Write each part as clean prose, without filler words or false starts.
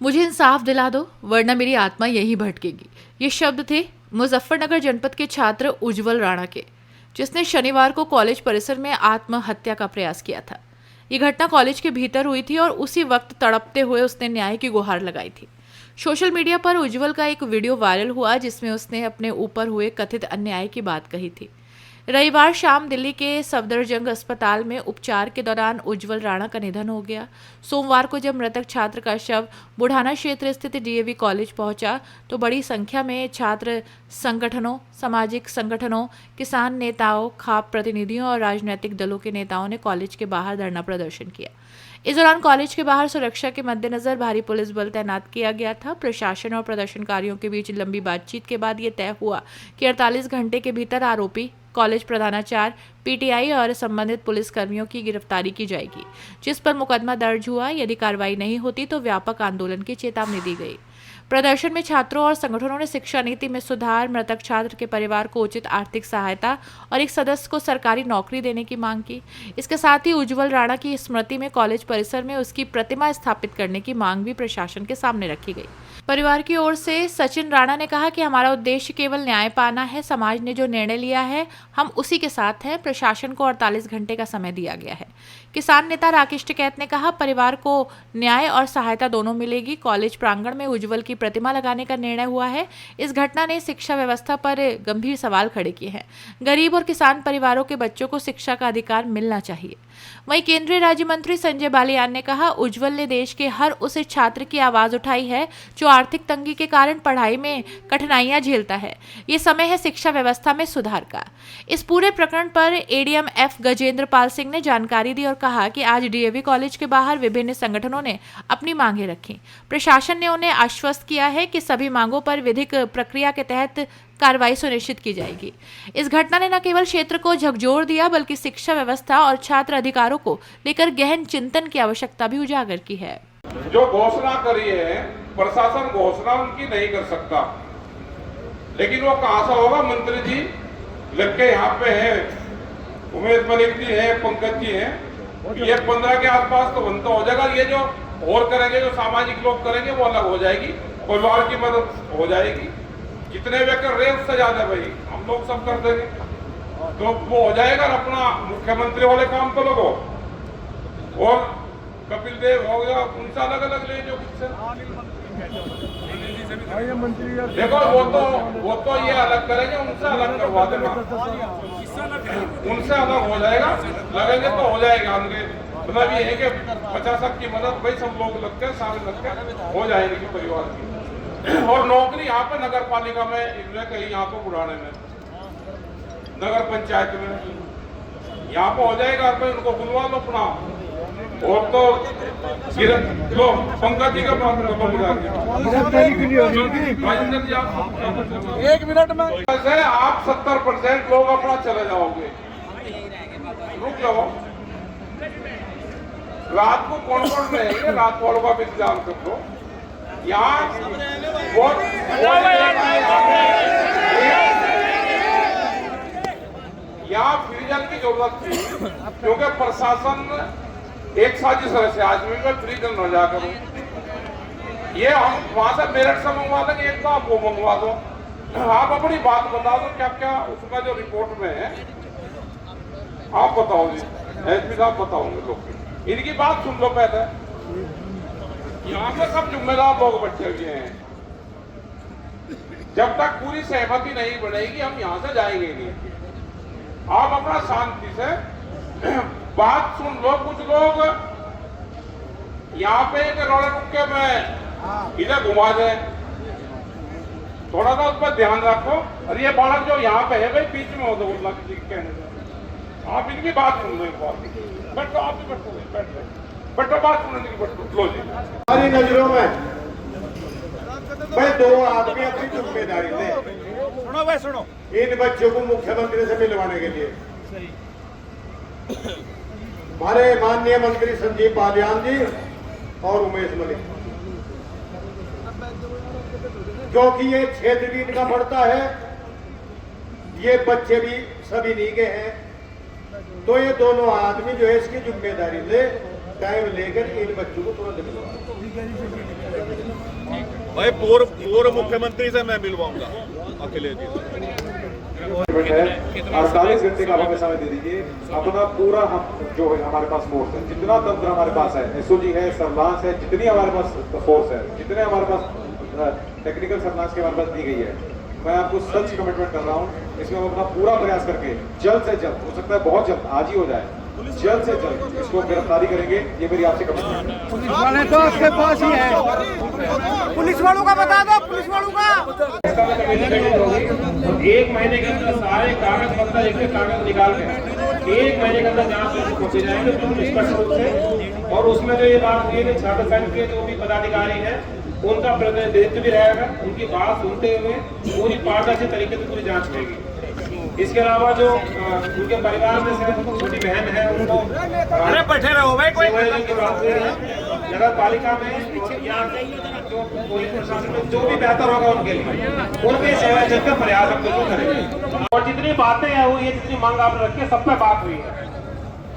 मुझे इंसाफ दिला दो वरना मेरी आत्मा यहीं भटकेगी। ये शब्द थे मुजफ्फरनगर जनपद के छात्र उज्जवल राणा के, जिसने शनिवार को कॉलेज परिसर में आत्महत्या का प्रयास किया था। ये घटना कॉलेज के भीतर हुई थी और उसी वक्त तड़पते हुए उसने न्याय की गुहार लगाई थी। सोशल मीडिया पर उज्जवल का एक वीडियो वायरल हुआ जिसमें उसने अपने ऊपर हुए कथित अन्याय की बात कही थी। रविवार शाम दिल्ली के सफदरजंग अस्पताल में उपचार के दौरान उज्जवल राणा का निधन हो गया। सोमवार को जब मृतक छात्र का शव बुढ़ाना क्षेत्र स्थित डीएवी कॉलेज पहुंचा तो बड़ी संख्या में छात्र संगठनों, सामाजिक संगठनों, किसान नेताओं, खाप प्रतिनिधियों और राजनीतिक दलों के नेताओं ने कॉलेज के बाहर धरना प्रदर्शन किया। इस दौरान कॉलेज के बाहर सुरक्षा के मद्देनजर भारी पुलिस बल तैनात किया गया था। प्रशासन और प्रदर्शनकारियों के बीच लंबी बातचीत के बाद यह तय हुआ कि 48 घंटे के भीतर आरोपी, कॉलेज प्रधानाचार्य, पीटीआई और संबंधित पुलिस कर्मियों की गिरफ्तारी की जाएगी, जिस पर मुकदमा दर्ज हुआ। यदि कार्रवाई नहीं होती तो व्यापक आंदोलन की चेतावनी दी गई। प्रदर्शन में छात्रों और संगठनों ने शिक्षा नीति में सुधार, मृतक छात्र के परिवार को उचित आर्थिक सहायता और एक सदस्य को सरकारी नौकरी देने की मांग की। इसके साथ ही उज्जवल राणा की स्मृति में कॉलेज परिसर में उसकी प्रतिमा स्थापित करने की मांग भी प्रशासन के सामने रखी गई। परिवार की ओर से सचिन राणा ने कहा कि हमारा उद्देश्य केवल न्याय पाना है। समाज ने जो निर्णय लिया है हम उसी के साथ हैं। प्रशासन को 48 घंटे का समय दिया गया है। किसान नेता राकेश टिकैत ने कहा, परिवार को न्याय और सहायता दोनों मिलेगी। कॉलेज प्रांगण में उज्जवल की प्रतिमा लगाने का निर्णय हुआ है। इस घटना ने शिक्षा व्यवस्था पर गंभीर सवाल खड़े किए हैं। गरीब और किसान परिवारों के बच्चों को शिक्षा का अधिकार मिलना चाहिए। वहीं केंद्रीय राज्य मंत्री संजय बालियान ने कहा, उज्जवल ने देश के हर उस छात्र की आवाज उठाई है जो आर्थिक तंगी के कारण पढ़ाई में कठिनाइयां झेलता है। ये समय है शिक्षा व्यवस्था में सुधार का। इस पूरे प्रकरण पर एडीएम एफ गजेंद्र पाल सिंह ने जानकारी दी और कहा कि आज डीएवी कॉलेज के बाहर विभिन्न संगठनों ने अपनी मांगें रखी। प्रशासन ने उन्हें आश्वस्त किया है कि सभी मांगों पर विधिक प्रक्रिया के तहत कार्रवाई सुनिश्चित की जाएगी। इस घटना ने न केवल क्षेत्र को झकझोर दिया बल्कि शिक्षा व्यवस्था और छात्र अधिकारों को लेकर गहन चिंतन की आवश्यकता भी उजागर की है। जो घोषणा करी है प्रशासन घोषणा उनकी नहीं कर सकता, लेकिन वो कहां से होगा? मंत्री जी लग के यहाँ पे है, उमेश मलिक जी है, पंकज जी है, ये 15 के आसपास तो बनता हो जाएगा। ये जो और करेंगे, जो सामाजिक लोग करेंगे वो अलग हो जाएगी, परिवार की मदद हो जाएगी। जितने वे कर रहे उससे ज्यादा भाई हम लोग सब कर देंगे तो वो हो जाएगा। अपना मुख्यमंत्री वाले काम तो लोगों और कपिल देव हो गया, उनसे अलग अलग ले जो कुछ देखो वो तो ये अलग करेंगे, उनसे अलग करवा देना, उनसे अलग हो जाएगा। लगेंगे तो हो जाएगा। मतलब ये है कि 50 की मदद भाई सब लोग लगते हैं, सारे लगते हैं, हो जाएगी परिवार की। और नौकरी यहाँ पे नगर पालिका में, कहीं यहाँ पे बुढ़ाने में, नगर पंचायत में यहाँ पे हो जाएगा। तो उनको बुलवा लो अपना, और तो लो पंकज जी का एक मिनट में आप 70% लोग अपना चले जाओगे। रुक जाओ, रात को कौन कौन रहेंगे, रात वालों का भी इंतजाम कर दो। यहाँ फ्रीजर की जरूरत थी क्योंकि प्रशासन एक साजिश से आज भी फ्रीजर न जा करूं। ये हम वहां से मेरठ से मंगवा देंगे, एक तो आप वो मंगवा दो। आप अपनी बात बता दो क्या क्या उसका जो रिपोर्ट में है आप बताओ जी, एसपी साहब बताओगे लोग, इनकी बात सुन लो पहले। यहाँ पे सब जिम्मेदार लोग बैठे हुए हैं। जब तक पूरी सहमति नहीं बनेगी हम यहाँ से जाएंगे नहीं। आप अपना शांति से बात सुन लो। कुछ लोग यहाँ पे एक रोड़े रुके में इधर घुमा दे, थोड़ा सा उस पर ध्यान रखो। और ये बालक जो यहाँ पे है भाई बीच में हो तो बोलना किसी के कहने से, आप इनकी बात सुन लो। एक बात बैठो, आप भी बैठो, बैठो, बात सुनने की बैठो। लो जी, हमारी नजरों में भाई 2 आदमी अपनी जिम्मेदारी ले। सुनो भाई सुनो, इन बच्चों को मुख्यमंत्री से मिलवाने के लिए हमारे माननीय मंत्री संजीव बालियान जी और उमेश मलिक, क्योंकि ये क्षेत्र भी इनका पड़ता है, ये बच्चे भी सभी नहीं गए हैं, तो ये दोनों आदमी जो है इसकी जिम्मेदारी ले, टाइम लेकर इन बच्चों को तुरंत मिलवा। भाई पूर्व मुख्यमंत्री से मैं मिलवाऊंगा अखिलेश जी से। 48 घंटे का हमें समय दे दीजिए। अपना पूरा हम जो है हमारे पास फोर्स है, जितना तंत्र हमारे पास है, एसओजी है, सर्विलांस है, जितनी हमारे पास फोर्स है, जितने हमारे पास टेक्निकल सर्विलांस की हमारे पास दी गई है, मैं आपको सच कमिटमेंट कर रहा हूँ। इसमें हम अपना पूरा प्रयास करके जल्द से जल्द, हो सकता है बहुत जल्द, आज ही हो जाए, जल्द से जल्द इसको गिरफ्तारी करेंगे। ये मेरी आपसे कमिटमेंट है। पुलिस वाले तो उसके पास ही है, पुलिस वालों का बता दो, पुलिस वालों का। एक महीने के अंदर सारे कागज पत्तर एक कागज निकाल के 1 महीने के अंदर जांच पहुंचे जाएंगे बिल्कुल स्पष्ट रूप से। और उसमें जो ये बात हुई है छात्र संघ के जो भी पदाधिकारी हैं उनका प्रतिनिधित्व भी रहेगा, उनकी बात सुनते हुए पूरी पारदर्शी तरीके से पूरी जांच होगी। इसके अलावा जो उनके परिवार में से छोटी बहन है उनको अरे बैठे रहो भाई, कोई की बात हुई है नगर पालिका में या जो पुलिस प्रशासन में जो भी बेहतर होगा उनके लिए उनके सेवा का प्रयास हम बिल्कुल करेंगे। और जितनी बातें हुई है, जितनी मांग आपने रखी है, सब पे बात हुई है,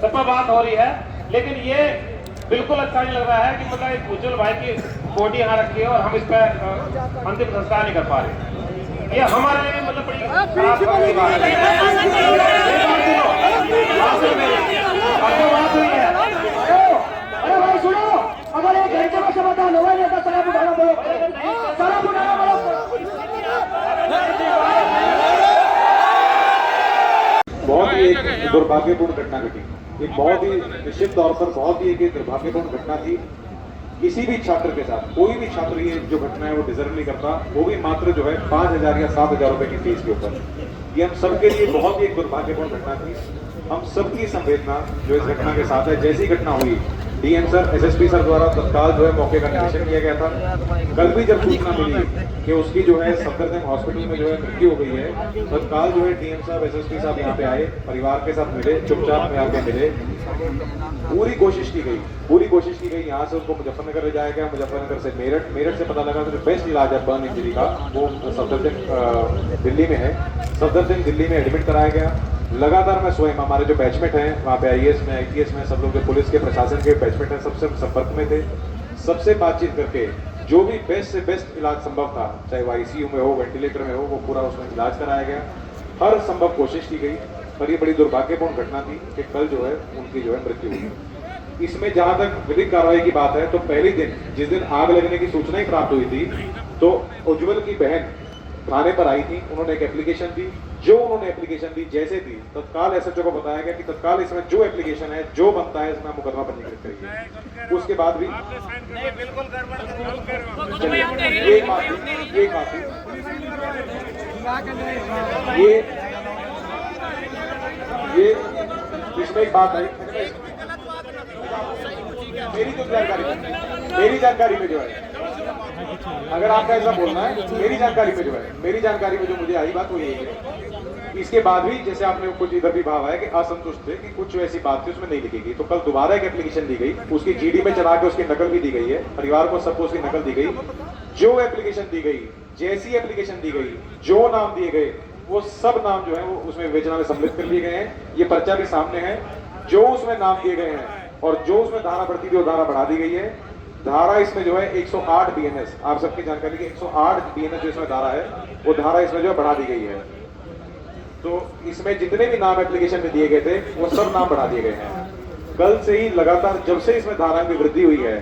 सब पे बात हो रही है। लेकिन ये बिल्कुल अच्छा नहीं लग रहा है कि मतलब एक उज्जवल भाई की बॉडी यहाँ रखी है और हम इस पर अंतिम संस्कार नहीं कर पा रहे। ये हमारे लिए मतलब बड़ी खराब बात है। बात हुई है। अरे भाई सुनो, अगर एक घंटे में समाधान हुआ नहीं तो सलाम उठाना बोलो, सलाम उठाना बोलो। बहुत ही एक दुर्भाग्यपूर्ण घटना घटी, एक बहुत ही निश्चित तौर पर बहुत ही एक दुर्भाग्यपूर्ण घटना थी। किसी भी छात्र के साथ, कोई भी छात्र ये जो घटना है वो डिजर्व नहीं करता, वो भी मात्र जो है 5,000 या 7,000 रुपए की फीस के ऊपर। ये हम सबके लिए बहुत ही एक दुर्भाग्यपूर्ण घटना थी। हम सबकी संवेदना जो इस घटना के साथ है, जैसी घटना हुई डीएम सर, एसएसपी सर द्वारा तत्काल जो है मौके का निरीक्षण किया गया था। कल भी जब सूचना मिली कि उसकी जो है सफदरजंग हॉस्पिटल में जो है मृत्यु हो गई है, तत्काल जो है डीएम साहब, एसएसपी साहब यहाँ पे आए, परिवार के साथ मिले, चुपचाप में आके मिले। पूरी कोशिश की गई यहाँ से उसको मुजफ्फरनगर ले जाया गया, मुजफ्फरनगर से मेरठ से पता लगा तो जो बेस्ट इलाज है बर्न इंजरी का वो सफदरजंग दिल्ली में है, सफदरजंग दिल्ली में एडमिट कराया गया। लगातार मैं स्वयं, हमारे जो बैचमेट हैं वहाँ पे आईएएस में, आईपीएस में, सब लोग जो पुलिस के प्रशासन के बैचमेट हैं, सबसे संपर्क में थे, सबसे बातचीत करके जो भी बेस्ट से बेस्ट इलाज संभव था, चाहे वो आईसीयू में हो, वेंटिलेटर में हो, वो पूरा उसमें इलाज कराया गया। हर संभव कोशिश की गई, पर ये बड़ी दुर्भाग्यपूर्ण घटना थी कि कल जो है उनकी जो है मृत्यु हुई। इसमें जहां तक विधिक कार्रवाई की बात है, तो पहले दिन जिस दिन आग लगने की सूचना ही प्राप्त हुई थी, तो उज्जवल की बहन थाने पर आई थी, उन्होंने एक एप्लीकेशन दी। जो उन्होंने एप्लीकेशन दी, जैसे दी, तत्काल एसएचओ को बताया गया कि तत्काल इसमें जो एप्लीकेशन है, जो बनता है, इसमें मुकदमा पंजीकृत करिए। उसके बाद भी एक बात ये इसमें एक बात आई, मेरी जानकारी में जो है, अगर आपका ऐसा बोलना है, मेरी जानकारी में जो मुझे आई बात वो यही है। इसके बाद भी जैसे आपने कुछ इधर भी भाव आया कि असंतुष्ट थे कि कुछ ऐसी बात थी उसमें नहीं लिखी गई, तो कल दोबारा एक एप्लीकेशन दी गई, उसकी जीडी में चला के उसकी नकल भी दी गई है, परिवार को सबको उसकी नकल दी गई। जो एप्लीकेशन दी गई, जैसी एप्लीकेशन दी गई, जो नाम दिए गए, वो सब नाम जो है वो उसमें विवेचना में सम्मिलित कर लिए गए हैं। ये पर्चा भी सामने है, जो उसमें नाम दिए गए हैं और जो उसमें धारा बढ़ती थी वो धारा बढ़ा दी गई है। धारा इसमें जो है 108 बीएनएस, आप सबकी जानकारी की 108 बीएनएस जो इसमें धारा है, वो धारा इसमें जो बढ़ा दी गई है। तो इसमें जितने भी नाम एप्लीकेशन में दिए गए थे वो सब नाम बढ़ा दिए गए हैं। कल से ही लगातार जब से इसमें धारा में वृद्धि हुई है,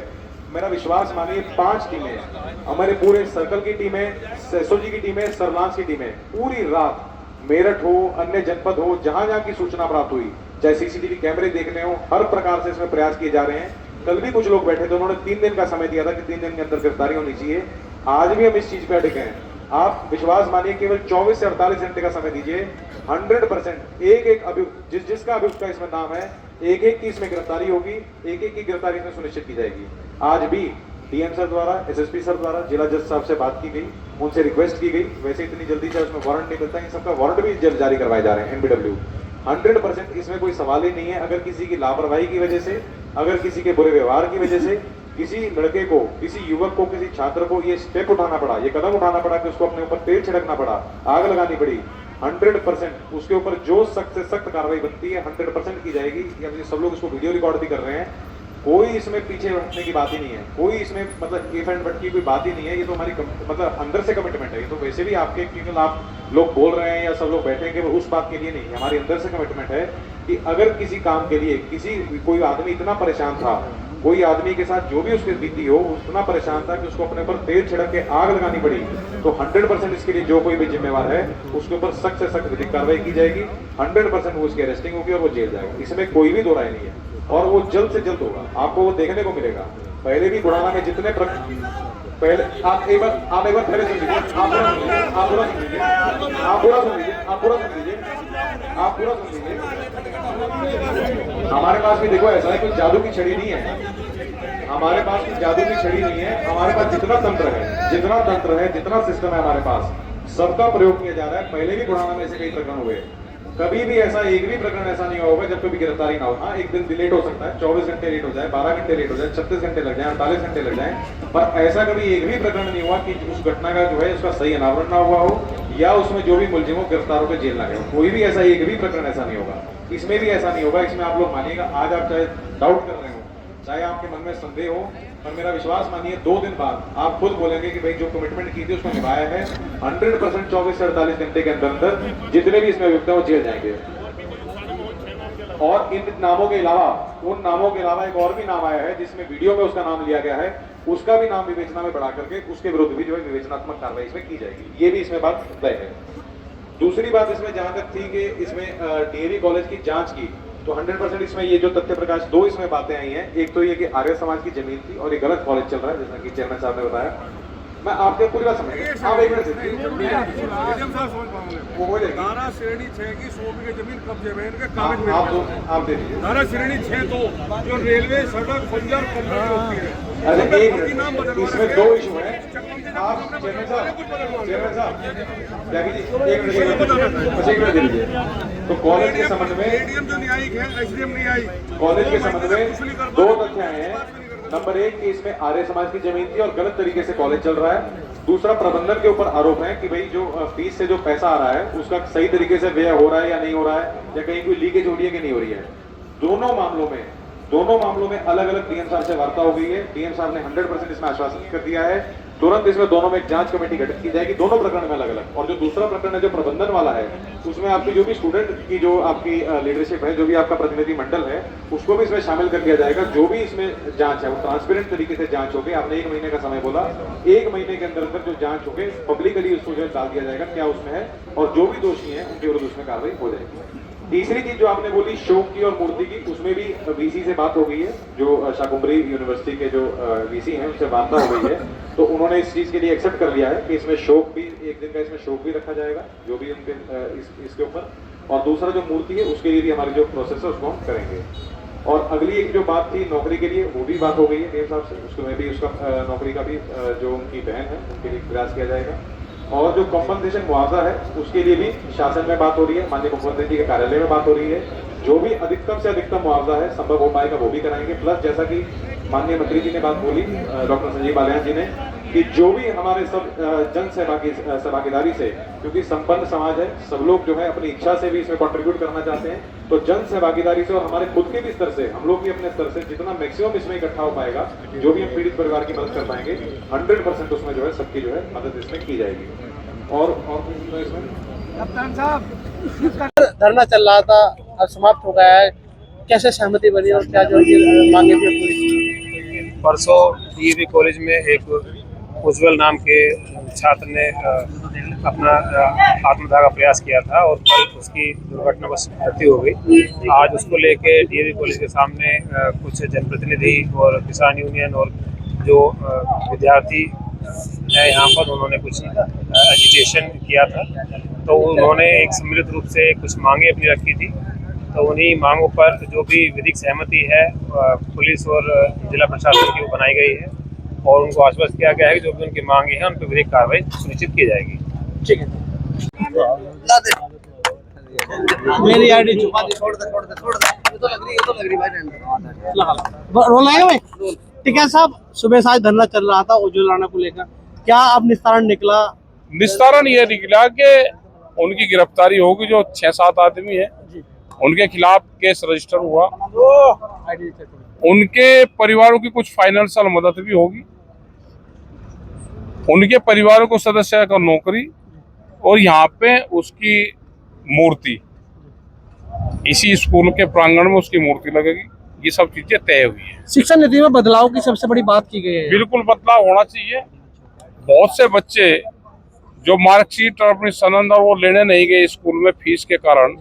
मेरा विश्वास मानिए 5 टीमें, हमारे पूरे सर्कल की टीमें, एसओजी की टीमें, सर्विलांस की टीमें, पूरी रात मेरठ हो, अन्य जनपद हो, जहां जहां की सूचना प्राप्त हुई, चाहे सीसीटीवी कैमरे देखने हो, हर प्रकार से इसमें प्रयास किए जा रहे हैं। कल भी कुछ लोग बैठे थे, उन्होंने 3 दिन का समय दिया था कि 3 दिन के अंदर गिरफ्तारी होनी चाहिए। आज भी हम इस चीज पे अटके हैं। आप विश्वास मानिए केवल 24 से 48 घंटे का समय दीजिए, 100% एक अभियुक्त, जिसका अभियुक्त का इसमें नाम है, एक की इसमें गिरफ्तारी होगी, एक की गिरफ्तारी इसमें सुनिश्चित की जाएगी। आज भी डीएम सर द्वारा, एसएसपी सर द्वारा जिला जज साहब से बात की गई, उनसे रिक्वेस्ट की गई, वैसे इतनी जल्दी से उसमें वारंट नहीं मिलता, इन सबका वारंट भी जल्द जारी करवाए जा रहे हैं। एनबीडब्ल्यू 100% इसमें कोई सवाल ही नहीं है। अगर किसी की लापरवाही की वजह से, अगर किसी के बुरे व्यवहार की वजह से किसी लड़के को, किसी युवक को, किसी छात्र को ये स्टेप उठाना पड़ा, ये कदम उठाना पड़ा कि उसको अपने ऊपर तेल छिड़कना पड़ा, आग लगानी पड़ी, 100% उसके ऊपर जो सख्त से सख्त कार्रवाई बनती है 100% की जाएगी। या सब लोग इसको वीडियो रिकॉर्ड भी कर रहे हैं। कोई इसमें पीछे हटने की बात ही नहीं है, कोई इसमें मतलब इफ एंड बट की कोई बात ही नहीं है। ये तो हमारी मतलब अंदर से कमिटमेंट है। ये तो वैसे भी आपके केवल आप लोग बोल रहे हैं या सब लोग बैठेंगे वो उस बात के लिए नहीं है, हमारी अंदर से कमिटमेंट है कि अगर किसी काम के लिए कोई आदमी इतना परेशान था, कोई आदमी के साथ जो भी उसके बीती हो उतना परेशान था कि उसको अपने ऊपर तेल छिड़क के आग लगानी पड़ी, तो 100% इसके लिए जो कोई भी जिम्मेवार है उसके ऊपर सख्त से सख्त विधिक कार्रवाई की जाएगी। 100% वो उसकी अरेस्टिंग होगी और वो जेल जाएगा, इसमें कोई भी दो राय नहीं है। और वो जल्द से जल्द होगा, आपको वो देखने को मिलेगा। पहले भी बुढ़ाना में जितने पहले आप एक बार पहले सुन लीजिए, आप पूरा सुन लीजिए, हमारे पास भी देखो ऐसा है कोई जादू की छड़ी नहीं है, हमारे पास कोई जादू की छड़ी नहीं है। हमारे पास जितना तंत्र है, जितना सिस्टम है हमारे पास, सबका प्रयोग किया जा रहा है। पहले भी बुढ़ाना में ऐसे कई प्रकरण हुए, कभी भी ऐसा एक भी प्रकरण ऐसा नहीं होगा जब कभी गिरफ्तारी ना हो। हाँ, एक दिन लेट हो सकता है, 24 घंटे लेट हो जाए, 12 घंटे लेट हो जाए, 36 घंटे लग जाए, 48 घंटे लग जाए, पर ऐसा कभी एक भी प्रकरण नहीं हुआ कि उस घटना का जो है उसका सही अनावरण ना हुआ हो या उसमें जो भी मुलजिम हो गिरफ्तार होकर जेल ना गए हो। कोई भी ऐसा एक भी प्रकरण ऐसा नहीं होगा, इसमें भी ऐसा नहीं होगा। इसमें आप लोग मानिएगा, आज आप चाहे डाउट कर रहे हो, चाहे आपके मन में संदेह हो, पर मेरा विश्वास मानिए 2 दिन बाद आप खुद बोलेंगे कि भाई जो कमिटमेंट की थी उसको निभाया है। 100% 24 से 48 घंटे के अंदर जितने भी इसमें अभियुक्त हैं वो जेल जाएंगे। और इन नामों के अलावा, उन नामों के अलावा एक और भी नाम आया है जिसमें वीडियो में उसका नाम लिया गया है, उसका भी नाम विवेचना में बढ़ा करके उसके विरुद्ध भी जो है विवेचनात्मक कार्रवाई इसमें की जाएगी। ये भी इसमें बात तय है। दूसरी बात इसमें जहां तक थी कि इसमें डीएवी कॉलेज की जांच की, तो 100% इसमें ये जो तथ्य प्रकाश 2 इसमें बातें आई हैं। एक तो ये कि आर्य समाज की जमीन थी और ये गलत कॉलेज चल रहा है, जैसा कि चेयरमैन साहब ने बताया। मैं आपके पूरी बात समझ गया, आप एक मिनट धारा श्रेणी 6 की 100 बीघे जमीन कब्जे में इनके कागज में आप दे दीजिए। धारा श्रेणी 6 तो जो रेलवे सड़क बंजर कंपनी होती है। अरे एक इसमें 2 इशू हैं। आप चेयरमैन साहब क्या कीजिए, एक मिनट दे दीजिए। तो कॉलेज के संबंध में एडीएम जो न्यायिक है, एसडीएम न्यायिक, कॉलेज के संबंध में 2 तथ्य आए हैं। नंबर 1 कि इसमें आर्य समाज की जमीन थी और गलत तरीके से कॉलेज चल रहा है। दूसरा, प्रबंधन के ऊपर आरोप है कि भाई जो फीस से जो पैसा आ रहा है उसका सही तरीके से व्यय हो रहा है या नहीं हो रहा है, या कहीं कोई लीकेज हो रही है कि नहीं हो रही है। दोनों मामलों में अलग अलग डीएम साहब से वार्ता हो गई है। डीएम साहब ने 100% इसमें आश्वासन कर दिया है, तुरंत इसमें दोनों में एक जांच कमेटी गठित की जाएगी, दोनों प्रकरण में अलग अलग। और जो दूसरा प्रकरण है जो प्रबंधन वाला है, उसमें आपकी जो भी स्टूडेंट की जो आपकी लीडरशिप है, जो भी आपका प्रतिनिधि मंडल है, उसको भी इसमें शामिल कर दिया जाएगा। जो भी इसमें जांच है वो ट्रांसपेरेंट तरीके से जांच होगी। आपने 1 महीने का समय बोला, 1 महीने के अंदर जो जांच होगी पब्लिकली उसको जो है डाल दिया जाएगा क्या उसमें है, और जो भी दोषी है उनके विरुद्ध उसमें कार्रवाई हो जाएगी। तीसरी चीज जो आपने बोली शोक की और मूर्ति की, उसमें भी वीसी से बात हो गई है। जो शाकुंभरी यूनिवर्सिटी के जो वीसी हैं उनसे वार्ता हो गई है, तो उन्होंने इस चीज के लिए एक्सेप्ट कर लिया है कि इसमें शोक भी, 1 दिन का इसमें शोक भी रखा जाएगा जो भी उनके इसके ऊपर। और दूसरा जो मूर्ति है उसके लिए भी हमारी जो प्रोसेस है उसको हम करेंगे। और अगली एक जो बात थी नौकरी के लिए, वो भी बात हो गई है डीएम साहब से, उसमें भी उसका नौकरी का भी जो उनकी बहन है उनके लिए प्रयास किया जाएगा। और जो कॉम्पनसेशन मुआवजा है उसके लिए भी शासन में बात हो रही है, माननीय मुख्यमंत्री जी के कार्यालय में बात हो रही है। जो भी अधिकतम से अधिकतम मुआवजा है संभव हो पाएगा वो भी कराएंगे। प्लस जैसा कि माननीय मंत्री जी ने बात बोली, डॉक्टर संजीव बालियान जी ने, कि जो भी हमारे सब जन सहभागीदारी से, क्योंकि संपन्न समाज है, सब लोग जो है अपनी इच्छा से भी इसमें कंट्रीब्यूट करना चाहते हैं, तो जन सहभागीदारी से और हमारे खुद के भी स्तर से, हम लोग भी अपने स्तर से जितना मैक्सिमम इसमें इकट्ठा हो पाएगा, जो भी हम पीड़ित परिवार की मदद कर पाएंगे, 100% उसमें जो है सबकी जो है मदद इसमें की जाएगी। और तो इसमें कप्तान साहब धरना चल रहा था, अब समाप्त हो गया है, कैसे सहमति बनी और क्या जो मांगे थी पूरी? परसों डीएवी कॉलेज में एक उज्जवल नाम के छात्र ने अपना आत्मदाह का प्रयास किया था और कल उसकी दुर्घटनावश मृत्यु हो गई। आज उसको लेके डीएवी कॉलेज के सामने कुछ जनप्रतिनिधि और किसान यूनियन और जो विद्यार्थी है यहाँ पर, उन्होंने कुछ एजिटेशन किया था। तो उन्होंने एक सम्मिलित रूप से कुछ मांगे अपनी रखी थी, तो उन्हीं मांगों पर जो भी विधिक सहमति है पुलिस और जिला प्रशासन की वो बनाई गई है, और उनको आश्वस्त किया गया है कि जो भी उनकी मांगे हैं उन पर विधिक कार्रवाई सुनिश्चित की जाएगी। ठीक है, मेरी आईडी छुपा दी, छोड़ दे ये तो लग रही भाई, रोल आएगा भाई। ठीक है साहब, सुबह से आज धरना चल रहा था उज्जवल राणा को लेकर, क्या अब निस्तारण निकला? निस्तारण ये निकला कि उनकी गिरफ्तारी होगी। जो 6-7 आदमी है उनके खिलाफ केस रजिस्टर हुआ। उनके परिवारों की कुछ फाइनेंशियल मदद भी होगी, उनके परिवारों को सदस्य का नौकरी, और यहाँ पे उसकी मूर्ति, इसी स्कूल के प्रांगण में उसकी मूर्ति लगेगी। ये सब चीजें तय हुई है। शिक्षा नीति में बदलाव की सबसे बड़ी बात की गई है। बिल्कुल बदलाव होना चाहिए। बहुत से बच्चे जो मार्कशीट और अपनी सनद और वो लेने नहीं गए स्कूल में फीस के कारण,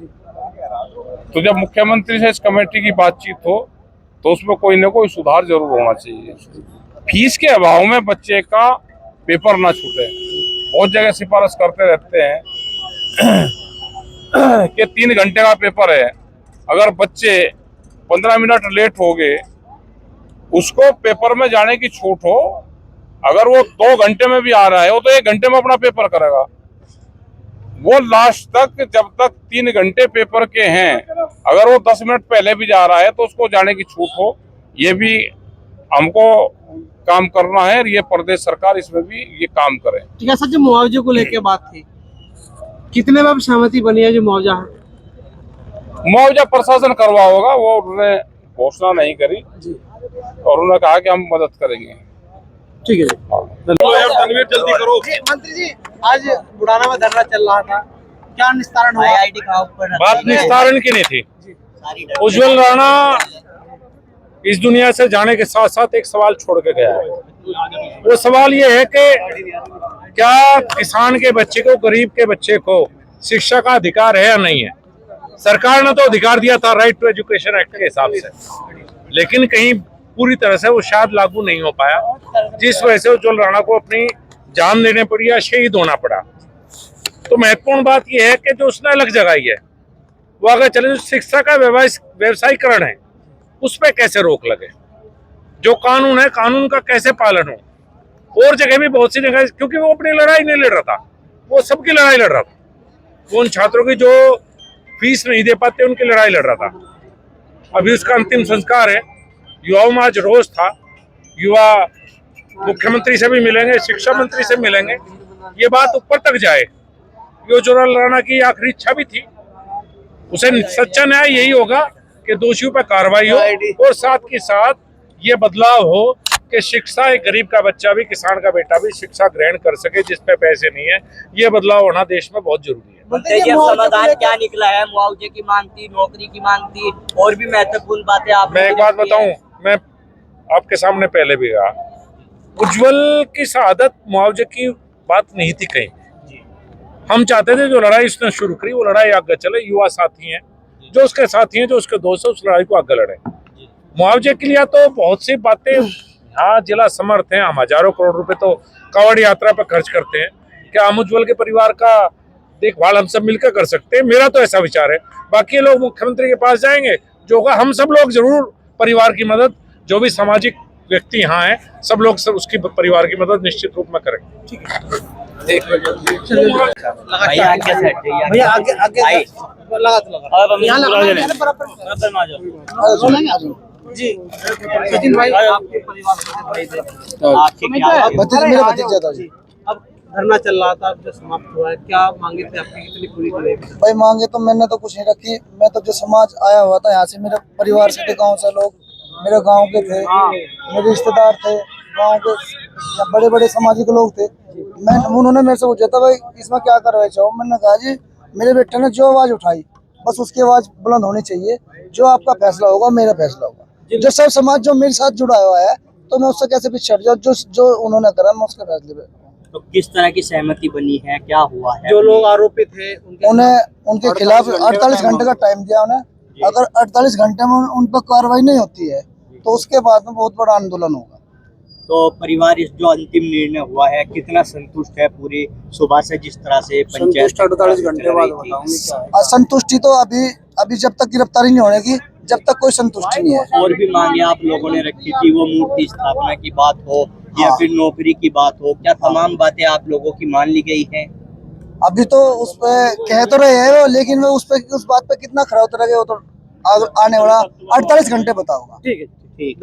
तो जब मुख्यमंत्री से इस कमेटी की बातचीत हो तो उसमें कोई न कोई सुधार जरूर होना चाहिए। फीस के अभाव में बच्चे का पेपर ना छूटे। बहुत जगह सिफारिश करते रहते हैं कि 3 घंटे का पेपर है, अगर बच्चे 15 मिनट लेट हो गए उसको पेपर में जाने की छूट हो। अगर वो 2 घंटे में भी आ रहा है वो तो 1 घंटे में अपना पेपर करेगा। वो लास्ट तक, जब तक 3 घंटे पेपर के हैं, अगर वो 10 मिनट पहले भी जा रहा है तो उसको जाने की छूट हो। ये भी हमको काम करना है और ये प्रदेश सरकार इसमें भी ये काम करे। ठीक है सर, जो मुआवजे को लेके बात थी, कितने में सहमति बनी है? जो मुआवजा है, मुआवजा प्रशासन करवा होगा, वो उन्होंने घोषणा नहीं करी और उन्होंने कहा कि हम मदद करेंगे। ठीक है जी। तनवीर जल्दी करो। मंत्री जी, आज बुढ़ाना में धरना चल रहा था, क्या निस्तारण हुआ? बात निस्तारण की नहीं थी। उज्जवल राणा इस दुनिया से जाने के साथ साथ एक सवाल छोड़ के गया है। वो सवाल ये है कि क्या किसान के बच्चे को, गरीब के बच्चे को शिक्षा का अधिकार है या नहीं है। सरकार ने तो अधिकार दिया था राइट टू एजुकेशन एक्ट के हिसाब से, लेकिन कहीं पूरी तरह से वो शायद लागू नहीं हो पाया, जिस वजह से उज्जवल राणा को अपनी जान देने पड़ी या शहीद होना पड़ा। तो महत्वपूर्ण बात यह है कि जो उसने अलग जगाई है वो अगर चले, शिक्षा का व्यवसायीकरण है उस पर कैसे रोक लगे, जो कानून है कानून का कैसे पालन हो। और जगह भी बहुत सी जगह, क्योंकि वो अपनी लड़ाई नहीं लड़ रहा था, वो सबकी लड़ाई लड़ रहा था। वो उन छात्रों की जो फीस नहीं दे पाते उनकी लड़ाई लड़ रहा था। अभी उसका अंतिम संस्कार है। युवाओं में आज रोष था। युवा मुख्यमंत्री से भी मिलेंगे, शिक्षा मंत्री से मिलेंगे, ये बात ऊपर तक जाए। ये उज्जवल राणा की आखिरी इच्छा भी थी। उसे सच्चा न्याय यही होगा कि दोषियों पर कार्रवाई हो और साथ के साथ ये बदलाव हो कि शिक्षा, एक गरीब का बच्चा भी, किसान का बेटा भी शिक्षा ग्रहण कर सके जिस पे पैसे नहीं है। ये बदलाव होना देश में बहुत जरूरी है। समाधान क्या निकला है? मुआवजे की मांग थी, नौकरी की मांग थी, और भी महत्वपूर्ण बातें आप। मैं एक बात बताऊं, मैं आपके सामने पहले भी कहा, उज्जवल की शहादत मुआवजे की बात नहीं थी कहीं। हम चाहते थे जो लड़ाई उसने शुरू करी वो लड़ाई आगे चले। युवा साथी हैं, जो उसके साथी हैं, जो उसके दोस्त हैं, उस लड़ाई को आगे लड़े। मुआवजे के लिए तो बहुत सी बातें, यहाँ जिला समर्थ हैं, हम हजारों करोड़ रुपए तो कांवड़ यात्रा पर खर्च करते हैं। क्या हम उज्जवल के परिवार का देखभाल हम सब मिलकर कर सकते हैं? मेरा तो ऐसा विचार है। बाकी लोग मुख्यमंत्री के पास जाएंगे, जो होगा हम सब लोग जरूर परिवार की मदद, जो भी सामाजिक व्यक्ति यहाँ हैं, सब लोग सब उसकी परिवार की मदद निश्चित रूप में करेंगे। ठीक है, भैया आगे सेट है, भैया आगे आगे लगा तो लगा। अब हम यहाँ लगा बराबर बराबर में आ जाओ जी। सचिन भाई, आपके परिवार से भाई थे, भतीजा, मेरा भतीजा था जी। अब धरना चल रहा था, अब जो समाप्त हुआ है, क्या मांगे थे आपकी, कितनी पूरी करेगी? भाई मांगे तो मैंने तो कुछ नहीं रखी। मैं तो जो समाज आया हुआ था यहाँ से, मेरे परिवार से थे, गांव से लोग, मेरे गांव के थे, मेरे रिश्तेदार थे, गांव के बड़े बड़े सामाजिक लोग थे। उन्होंने मेरे से पूछा था भाई इसमें क्या करवाए चाहो। मैंने कहा जी मेरे बेटे ने जो आवाज उठाई बस उसकी आवाज बुलंद होनी चाहिए। जो आपका फैसला होगा मेरा फैसला होगा। जो सब समाज जो मेरे साथ जुड़ा हुआ है तो मैं उससे कैसे पीछे हट जाऊं। जो उन्होंने करा मैं उसके फैसले पे। तो किस तरह की सहमति बनी है, क्या हुआ है? जो लोग आरोपित थे उन्हें उनके खिलाफ 48 घंटे का टाइम दिया उन्हें। अगर 48 घंटे में उन पर कार्रवाई नहीं होती है तो उसके बाद में बहुत बड़ा आंदोलन होगा। तो परिवार इस जो अंतिम निर्णय हुआ है कितना संतुष्ट है? पूरी सुबह से जिस तरह से पंचायत 48 घंटे बाद बताऊंगी। असंतुष्टि तो अभी जब तक गिरफ्तारी नहीं होगी जब तक कोई संतुष्टि नहीं है। और भी मांगे आप लोगों ने रखी थी, वो मूर्ति स्थापना की बात हो या फिर नौकरी की बात हो, क्या तमाम बातें आप लोगों की मान ली गई है? अभी तो उस पे कह तो रहे हैं वो, लेकिन वो उस बात पे कितना खरा उतरेगा वो तो आने वाला 48 घंटे बताऊंगा। ठीक है, ठीक।